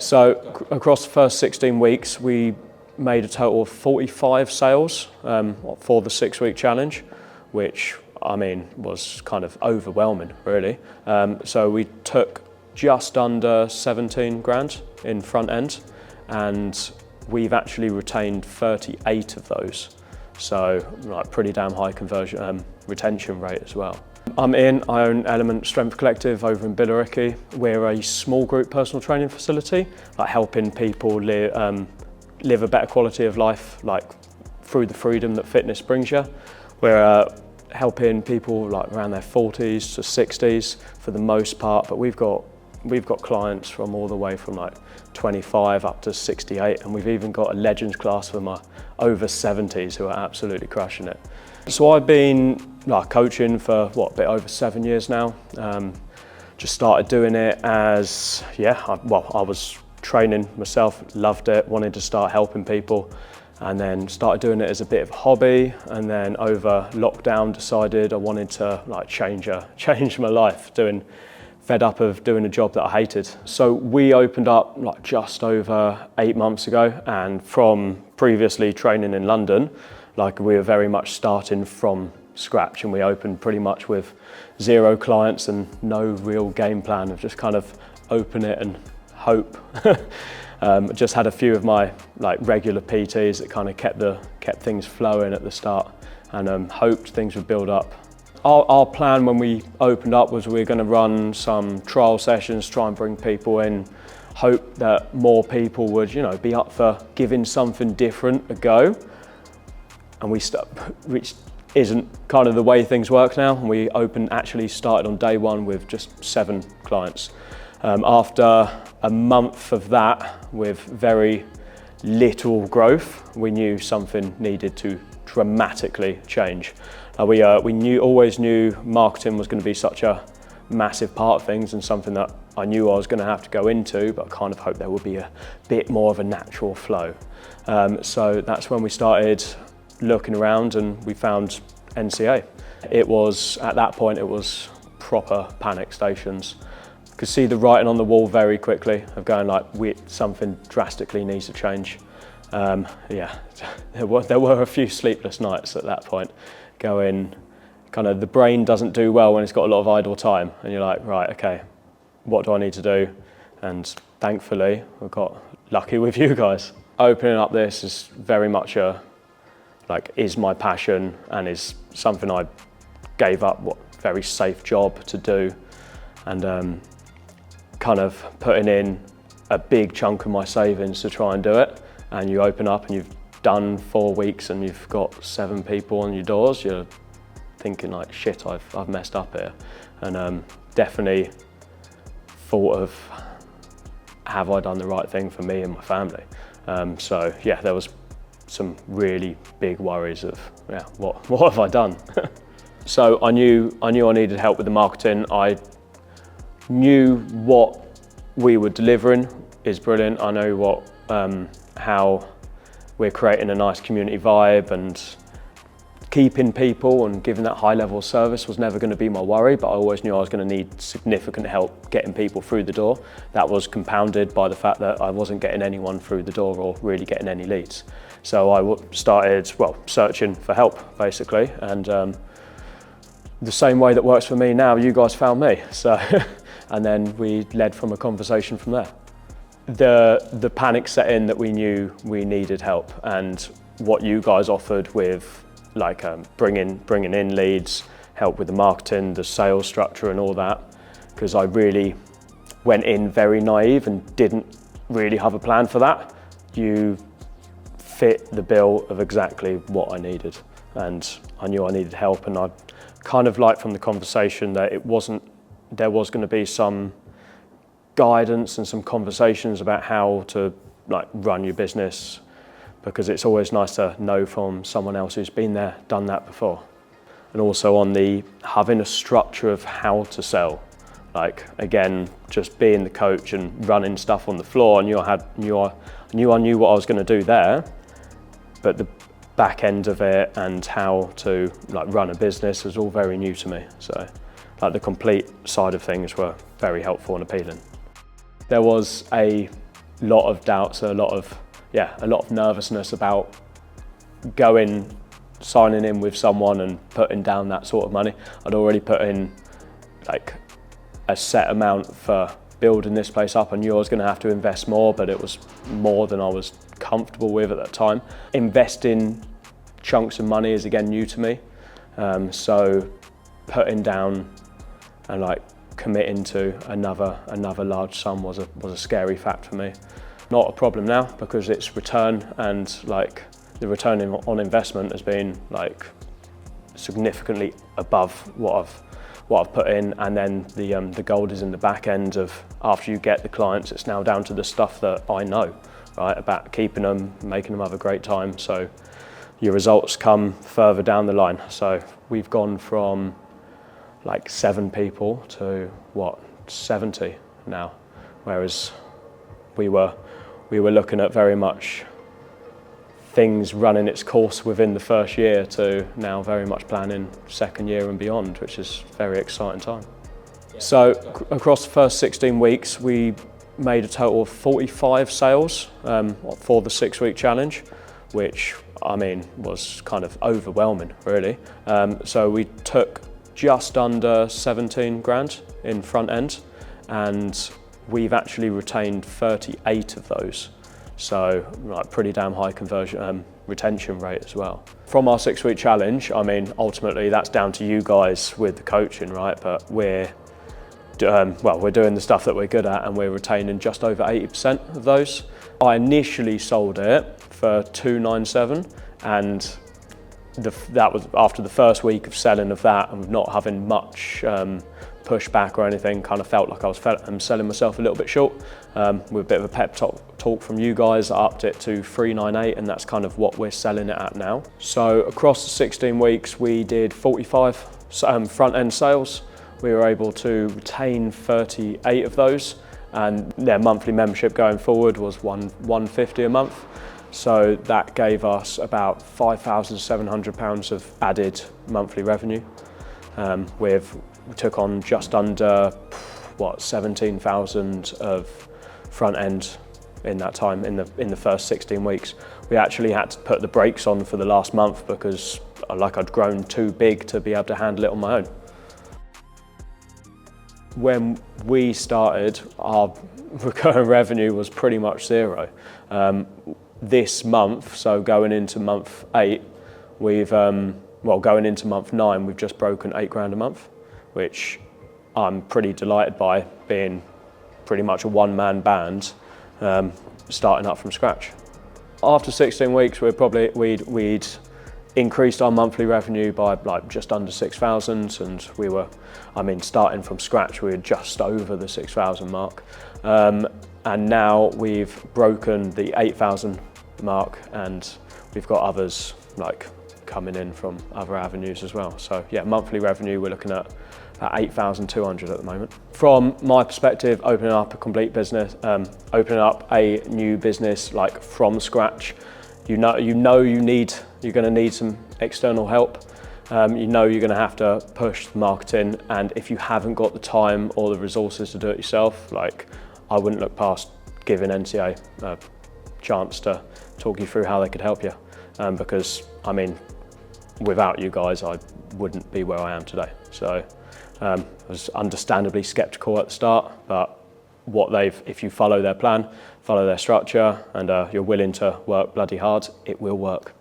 So across the first 16 weeks, we made a total of 45 sales for the 6-week challenge, which I mean was kind of overwhelming, really. So we took just under 17 grand in front end, and we've actually retained 38 of those. So like pretty damn high conversion retention rate as well. I own Element Strength Collective over in Billericay. We're a small group personal training facility, like helping people live a better quality of life, like through the freedom that fitness brings you. We're helping people like around their 40s to 60s for the most part, but we've got clients from all the way from like 25 up to 68, and we've even got a Legends class for my over 70s who are absolutely crushing it. So I've been coaching for a bit over 7 years now. Just started doing it as, I was training myself, loved it, wanted to start helping people, and then started doing it as a bit of a hobby, and then over lockdown decided I wanted to change my life, fed up of doing a job that I hated. So we opened up just over 8 months ago, and from previously training in London, we were very much starting from scratch, and we opened pretty much with 0 clients and no real game plan of just kind of open it and hope. Just had a few of my regular PTs that kind of kept things flowing at the start, and hoped things would build up. Our plan when we opened up was we were going to run some trial sessions, try and bring people in, hope that more people would be up for giving something different a go. And which isn't kind of the way things work now. We actually started on day 1 with just 7 clients. After a month of that, with very little growth, we knew something needed to dramatically change. We always knew marketing was going to be such a massive part of things, and something that I knew I was going to have to go into, but I kind of hoped there would be a bit more of a natural flow. So that's when we started looking around, and we found NCA. At that point it was proper panic stations. Could see the writing on the wall very quickly of going something drastically needs to change. There were a few sleepless nights at that point, going kind of the brain doesn't do well when it's got a lot of idle time, and you're like, right, okay, what do I need to do? And thankfully I got lucky with you guys. Opening up this is very much is my passion, and is something I gave up very safe job to do, and kind of putting in a big chunk of my savings to try and do it. And you open up and you've done 4 weeks and you've got 7 people on your doors, you're thinking shit, I've messed up here. And definitely thought of, have I done the right thing for me and my family? So yeah, there was some really big worries of, what have I done? So I knew I needed help with the marketing. I knew what we were delivering is brilliant. I know how we're creating a nice community vibe, and keeping people and giving that high level of service was never going to be my worry, but I always knew I was going to need significant help getting people through the door. That was compounded by the fact that I wasn't getting anyone through the door or really getting any leads. So I started, searching for help basically, and the same way that works for me now, you guys found me. So, and then we led from a conversation from there. The panic set in that we knew we needed help, and what you guys offered with bringing in leads, help with the marketing, the sales structure and all that, because I really went in very naive and didn't really have a plan for that. You fit the bill of exactly what I needed, and I knew I needed help, and I kind of from the conversation that there was going to be some guidance and some conversations about how to run your business, because it's always nice to know from someone else who's been there, done that before. And also on having a structure of how to sell. Again, just being the coach and running stuff on the floor, I knew I knew what I was going to do there, but the back end of it and how to run a business was all very new to me. So the complete side of things were very helpful and appealing. There was a lot of doubts, a lot of nervousness about signing in with someone and putting down that sort of money. I'd already put in like a set amount for building this place up. I knew I was going to have to invest more, but it was more than I was comfortable with at that time. Investing chunks of money is again new to me, so putting down and like committing to another large sum was a scary fact for me. Not a problem now because it's return, and like the return on investment has been like significantly above what I've put in, and then the gold is in the back end of after you get the clients. It's now down to the stuff that I know, right, about keeping them, making them have a great time. So your results come further down the line. So we've gone from like 7 people to 70 now, whereas we were looking at very much things running its course within the first year to now very much planning second year and beyond, which is a very exciting time. So across the first 16 weeks, we made a total of 45 sales for the 6-week challenge, which I mean was kind of overwhelming really. So we took just under 17 grand in front end, and we've actually retained 38 of those. So like pretty damn high conversion retention rate as well. From our 6-week challenge, I mean, ultimately that's down to you guys with the coaching, right? But we're doing the stuff that we're good at, and we're retaining just over 80% of those. I initially sold it for 297, and that was after the first week of selling of that and not having much pushback or anything. Kind of felt like I was selling myself a little bit short. With a bit of a pep talk from you guys, I upped it to 398, and that's kind of what we're selling it at now. So across the 16 weeks, we did 45 front end sales. We were able to retain 38 of those, and their monthly membership going forward was $150 a month. So that gave us about £5,700 of added monthly revenue. We took on just under 17,000 of front end in that time in the first 16 weeks. We actually had to put the brakes on for the last month because I'd grown too big to be able to handle it on my own. When we started, our recurring revenue was pretty much zero. This month, so going into month 8, going into month 9, we've just broken 8 grand a month, which I'm pretty delighted by, being pretty much a one-man band, starting up from scratch. After 16 weeks, we'd increased our monthly revenue by like just under 6,000, and we were, starting from scratch, we were just over the 6,000 mark. And now we've broken the 8,000 mark, and we've got others like coming in from other avenues as well. So yeah, monthly revenue, we're looking at 8,200 at the moment. From my perspective, opening up a complete business, opening up a new business like from scratch, you're going to need some external help. You're going to have to push the marketing, and if you haven't got the time or the resources to do it yourself, like I wouldn't look past giving NCA a chance to talk you through how they could help you, because without you guys I wouldn't be where I am today. So I was understandably skeptical at the start, but if you follow their plan, follow their structure, and you're willing to work bloody hard, it will work.